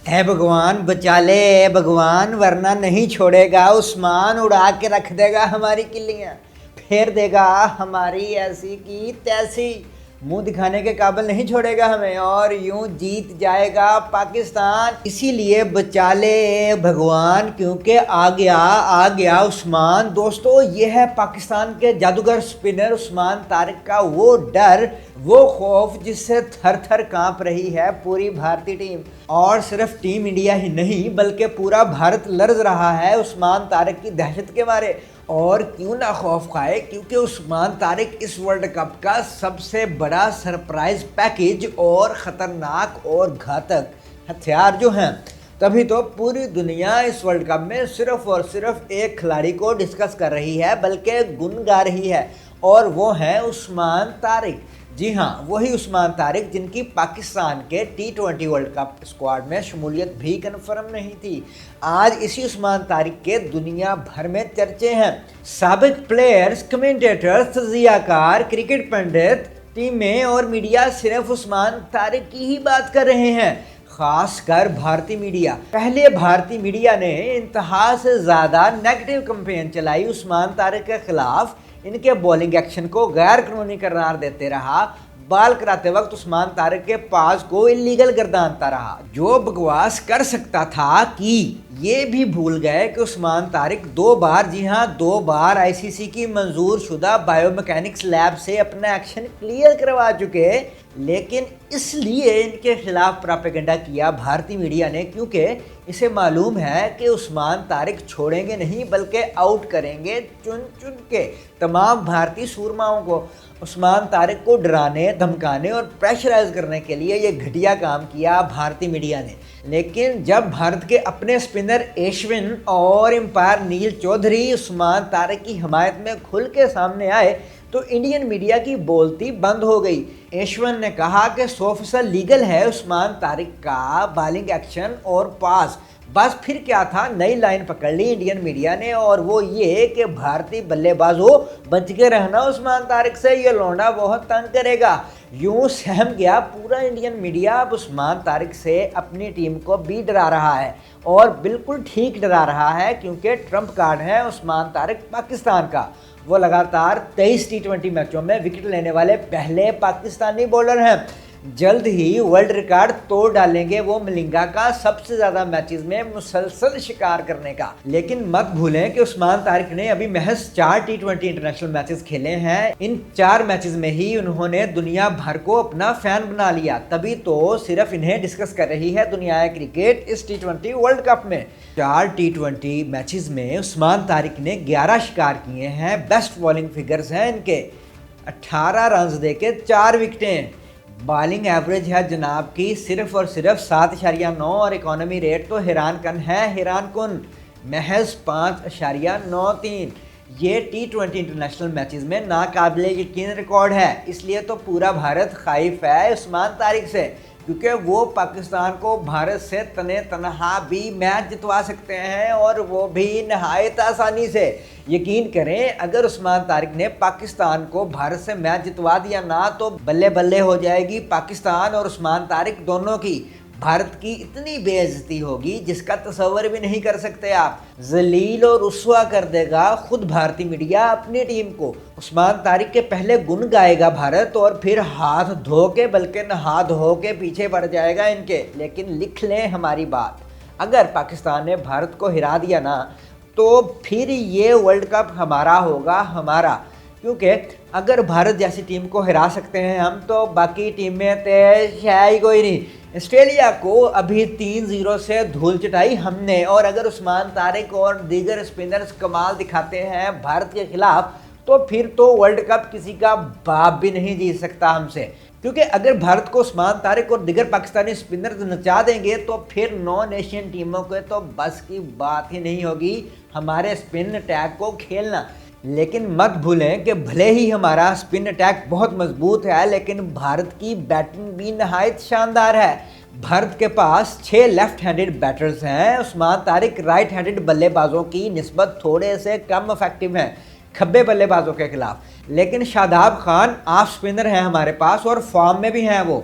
है भगवान बचा ले, है भगवान वरना नहीं छोड़ेगा उस्मान, उड़ा के रख देगा हमारी किल्लियाँ, फेर देगा हमारी ऐसी की तैसी, मुंह दिखाने के काबिल नहीं छोड़ेगा हमें और यूं जीत जाएगा पाकिस्तान। इसीलिए बचा ले भगवान, क्योंकि आ गया उस्मान। दोस्तों, ये है पाकिस्तान के जादूगर स्पिनर उस्मान तारिक का वो डर, वो खौफ जिससे थर थर कांप रही है पूरी भारतीय टीम। और सिर्फ टीम इंडिया ही नहीं बल्कि पूरा भारत लर्ज रहा है उस्मान तारिक की दहशत के मारे। और क्यों ना खौफ खाए, क्योंकि उस्मान तारिक इस वर्ल्ड कप का सबसे बड़ा सरप्राइज पैकेज और ख़तरनाक और घातक हथियार जो हैं। तभी तो पूरी दुनिया इस वर्ल्ड कप में सिर्फ और सिर्फ एक खिलाड़ी को डिस्कस कर रही है, बल्कि गुन गा रही है, और वो है उस्मान तारिक। जी हाँ, वही उस्मान तारिक जिनकी पाकिस्तान के T20 वर्ल्ड कप स्क्वाड में शमूलियत भी कन्फर्म नहीं थी। आज इसी उस्मान तारिक के दुनिया भर में चर्चे हैं। साबिक प्लेयर्स, कमेंटेटर्स, तजियाकार, क्रिकेट पंडित, टीमें और मीडिया सिर्फ उस्मान तारिक की ही बात कर रहे हैं, खासकर भारतीय मीडिया। पहले भारतीय मीडिया ने इंतहा से ज़्यादा नेगेटिव कैंपेन चलाई उस्मान तारिक के खिलाफ, इनके बॉलिंग एक्शन को गैर कानूनी करार देते रहा, बाल कराते वक्त उस्मान तारिक के पास को इलीगल गर्दानता रहा। जो बकवास कर सकता था कि ये भी भूल गए कि उस्मान तारिक 2 बार, जी हाँ 2 बार ICC की मंजूर शुदा बायोमैकेनिक्स लैब से अपना एक्शन क्लियर करवा चुके। लेकिन इसलिए इनके खिलाफ प्रोपेगेंडा किया भारतीय मीडिया ने, क्योंकि इसे मालूम है कि उस्मान तारिक छोड़ेंगे नहीं बल्कि आउट करेंगे चुन चुन के तमाम भारतीय सूरमाओं को। उस्मान तारिक को डराने, धमकाने और प्रेशराइज करने के लिए ये घटिया काम किया भारतीय मीडिया ने। लेकिन जब भारत के अपने स्पिनर अश्विन और एम्पायर नील चौधरी उस्मान तारिक की हिमायत में खुल के सामने आए तो इंडियन मीडिया की बोलती बंद हो गई। अश्विन ने कहा कि 100% लीगल है उस्मान तारिक का बॉलिंग एक्शन और पास। बस फिर क्या था, नई लाइन पकड़ ली इंडियन मीडिया ने, और वो ये कि भारतीय बल्लेबाजों बच के रहना उस्मान तारिक से, ये लौंडा बहुत तंग करेगा। यूं सहम गया पूरा इंडियन मीडिया। अब उस्मान तारिक से अपनी टीम को भी डरा रहा है, और बिल्कुल ठीक डरा रहा है, क्योंकि ट्रम्प कार्ड है उस्मान तारिक पाकिस्तान का। वो लगातार 23 T20 मैचों में विकेट लेने वाले पहले पाकिस्तानी बॉलर हैं। जल्द ही वर्ल्ड रिकॉर्ड तोड़ डालेंगे वो मलिंगा का सबसे ज़्यादा मैचेस में मुसलसल शिकार करने का। लेकिन मत भूलें कि उस्मान तारिक ने अभी महज 4 T20 इंटरनेशनल मैचेस खेले हैं। इन 4 मैचेस में ही उन्होंने दुनिया भर को अपना फैन बना लिया। तभी तो सिर्फ इन्हें डिस्कस कर रही है दुनिया क्रिकेट इस T20 वर्ल्ड कप में। 4 T20 मैचेस में उस्मान तारिक ने 11 शिकार किए हैं। बेस्ट बॉलिंग फिगर्स हैं इनके, 18 रन दे के 4 विकेटें। बॉलिंग एवरेज है जनाब की सिर्फ और सिर्फ 7.9, और इकोनॉमी रेट तो हैरान कन है, हैरान कुन, महज 5.93। ये T20 इंटरनेशनल मैचेस में नाकाबिले यकीन रिकॉर्ड है। इसलिए तो पूरा भारत खौफ है उस्मान तारिक से, क्योंकि वो पाकिस्तान को भारत से तने तनहा भी मैच जितवा सकते हैं, और वो भी नहायत आसानी से। यकीन करें, अगर उस्मान तारिक ने पाकिस्तान को भारत से मैच जितवा दिया ना, तो बल्ले बल्ले हो जाएगी पाकिस्तान और उस्मान तारिक दोनों की। भारत की इतनी बेइज्जती होगी जिसका तस्वर भी नहीं कर सकते आप। जलील और रुस्वा कर देगा खुद भारतीय मीडिया अपनी टीम को। उस्मान तारिक के पहले गुण गाएगा भारत, और फिर हाथ धो के बल्कि नहा धो के पीछे पड़ जाएगा इनके। लेकिन लिख लें हमारी बात, अगर पाकिस्तान ने भारत को हिरा दिया ना, तो फिर ये वर्ल्ड कप हमारा होगा, हमारा। क्योंकि अगर भारत जैसी टीम को हिरा सकते हैं हम, तो बाकी टीमें तो है ही कोई नहीं। ऑस्ट्रेलिया को अभी 3-0 से धूल चटाई हमने, और अगर उस्मान तारिक और दीगर स्पिनर्स कमाल दिखाते हैं भारत के खिलाफ, तो फिर तो वर्ल्ड कप किसी का बाप भी नहीं जीत सकता हमसे। क्योंकि अगर भारत को उस्मान तारिक और दीगर पाकिस्तानी स्पिनर्स नचा देंगे, तो फिर नॉन एशियन टीमों के तो बस की बात ही नहीं होगी हमारे स्पिन अटैक को खेलना। लेकिन मत भूलें कि भले ही हमारा स्पिन अटैक बहुत मजबूत है, लेकिन भारत की बैटिंग भी नहायत शानदार है। भारत के पास 6 लेफ्ट हैंडेड बैटर्स हैं। उस्मान तारिक राइट हैंडेड बल्लेबाजों की निस्बत थोड़े से कम इफेक्टिव हैं खब्बे बल्लेबाजों के खिलाफ। लेकिन शादाब खान ऑफ स्पिनर हैं हमारे पास, और फॉर्म में भी हैं वो।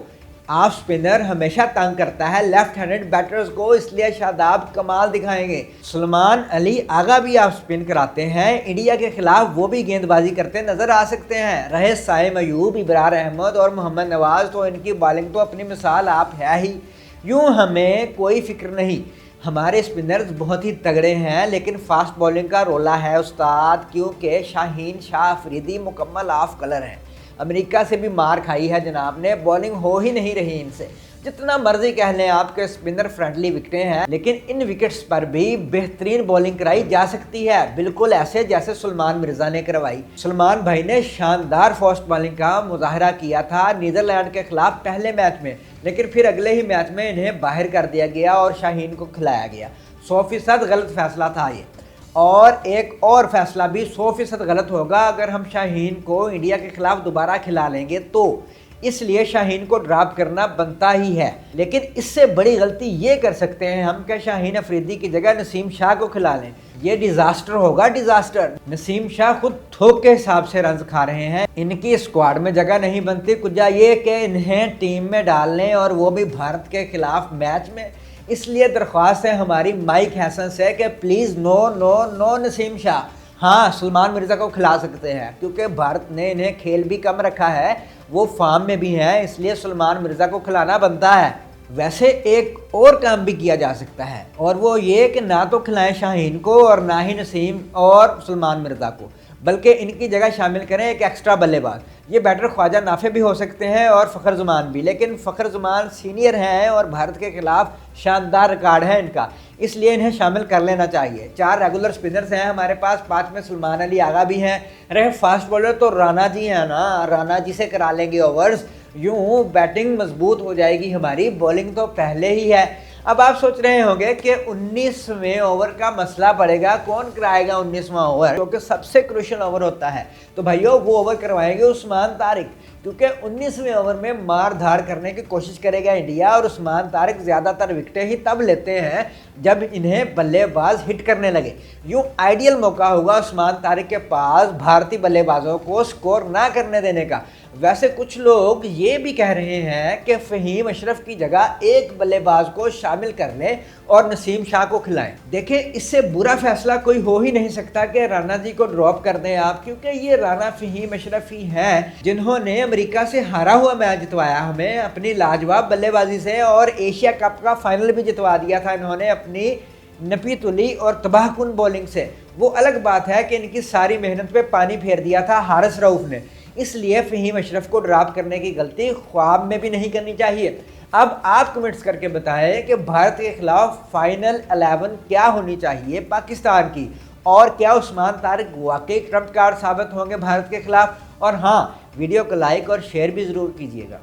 ऑफ स्पिनर हमेशा तंग करता है लेफ्ट हैंडेड बैटर्स को, इसलिए शादाब कमाल दिखाएंगे। सलमान अली आगा भी ऑफ स्पिन कराते हैं, इंडिया के खिलाफ वो भी गेंदबाजी करते नजर आ सकते हैं। रहे साइम अयूब, इब्रार अहमद और मोहम्मद नवाज, तो इनकी बॉलिंग तो अपनी मिसाल आप है ही। यूँ हमें कोई फिक्र नहीं, हमारे स्पिनर्स बहुत ही तगड़े हैं, लेकिन फास्ट बॉलिंग का रोला है उस्ताद, क्योंकि शाहीन शाह अफरीदी मुकम्मल ऑफ कलर हैं। अमेरिका से भी मार खाई है जनाब ने, बॉलिंग हो ही नहीं रही इनसे। जितना मर्जी कह लें आपके स्पिनर फ्रेंडली विकेटें हैं, लेकिन इन विकेट्स पर भी बेहतरीन बॉलिंग कराई जा सकती है, बिल्कुल ऐसे जैसे सुलेमान मिर्जा ने करवाई। सलमान भाई ने शानदार फास्ट बॉलिंग का मुजाहरा किया था नीदरलैंड के खिलाफ पहले मैच में, लेकिन फिर अगले ही मैच में इन्हें बाहर कर दिया गया और शाहीन को खिलाया गया। 100% गलत फैसला था ये, और एक और फैसला भी 100% गलत होगा अगर हम शाहीन को इंडिया के खिलाफ दोबारा खिला लेंगे तो, इसलिए शाहीन को ड्रॉप करना बनता ही है। लेकिन इससे बड़ी गलती ये कर सकते हैं हम कि शाहीन अफरीदी की जगह नसीम शाह को खिला लें, ये डिजास्टर होगा, डिजास्टर। नसीम शाह खुद थोक के हिसाब से रन खा रहे हैं, इनकी स्क्वाड में जगह नहीं बनती, कुछ ये कि इन्हें टीम में डाल लें और वो भी भारत के खिलाफ मैच में। इसलिए दरख्वास्त है हमारी माइक हैसन से कि please no no no Naseem Shah. हाँ, सलमान मिर्ज़ा को खिला सकते हैं क्योंकि भारत ने इन्हें खेल भी कम रखा है, वो फॉर्म में भी हैं, इसलिए सलमान मिर्ज़ा को खिलाना बनता है। वैसे एक और काम भी किया जा सकता है, और वो ये कि ना तो खिलाएं शाहीन को और ना ही नसीम और सलमान मिर्ज़ा को, बल्कि इनकी जगह शामिल करें एक एक्स्ट्रा बल्लेबाज। ये बैटर ख्वाजा नाफे भी हो सकते हैं और फ़खर जमान भी, लेकिन फ़खर जमान सीनियर हैं और भारत के खिलाफ शानदार रिकॉर्ड है इनका, इसलिए इन्हें शामिल कर लेना चाहिए। 4 रेगुलर स्पिनर्स हैं हमारे पास, 5 में सलमान अली आगा भी हैं। रहे फास्ट बॉलर तो राणा जी हैं ना, राणा जी से करा लेंगे ओवर्स, यूँ बैटिंग मजबूत हो जाएगी हमारी, बॉलिंग तो पहले ही है। अब आप सोच रहे होंगे कि 19वें ओवर का मसला पड़ेगा, कौन कराएगा 19वां ओवर, क्योंकि सबसे क्रूशियल ओवर होता है। तो भाइयों वो ओवर करवाएंगे उस्मान तारिक, क्योंकि 19वें ओवर में मार धाड़ करने की कोशिश करेगा इंडिया, और उस्मान तारिक ज़्यादातर विकेटें ही तब लेते हैं जब इन्हें बल्लेबाज हिट करने लगे। यूँ आइडियल मौका होगा उस्मान तारिक के पास भारतीय बल्लेबाजों को स्कोर ना करने देने का। वैसे कुछ लोग ये भी कह रहे हैं कि फ़हीम अशरफ की जगह एक बल्लेबाज को शामिल कर लें और नसीम शाह को खिलाएं। देखें, इससे बुरा फैसला कोई हो ही नहीं सकता कि राणा जी को ड्रॉप कर दें आप, क्योंकि ये राणा फ़हीम अशरफ ही हैं जिन्होंने अमेरिका से हारा हुआ मैच जितवाया हमें अपनी लाजवाब बल्लेबाजी से, और एशिया कप का फाइनल भी जितवा दिया था इन्होंने अपनी नपी तुली और तबाहकुन बॉलिंग से। वो अलग बात है कि इनकी सारी मेहनत पे पानी फेर दिया था हारिस रऊफ ने, इसलिए फ़हीम अशरफ को ड्रॉप करने की गलती ख्वाब में भी नहीं करनी चाहिए। अब आप कमेंट्स करके बताएं कि भारत के खिलाफ फाइनल 11 क्या होनी चाहिए पाकिस्तान की, और क्या उस्मान तारिक वाकई ट्रम्प कार्ड साबित होंगे भारत के खिलाफ। और हाँ, वीडियो को लाइक और शेयर भी ज़रूर कीजिएगा।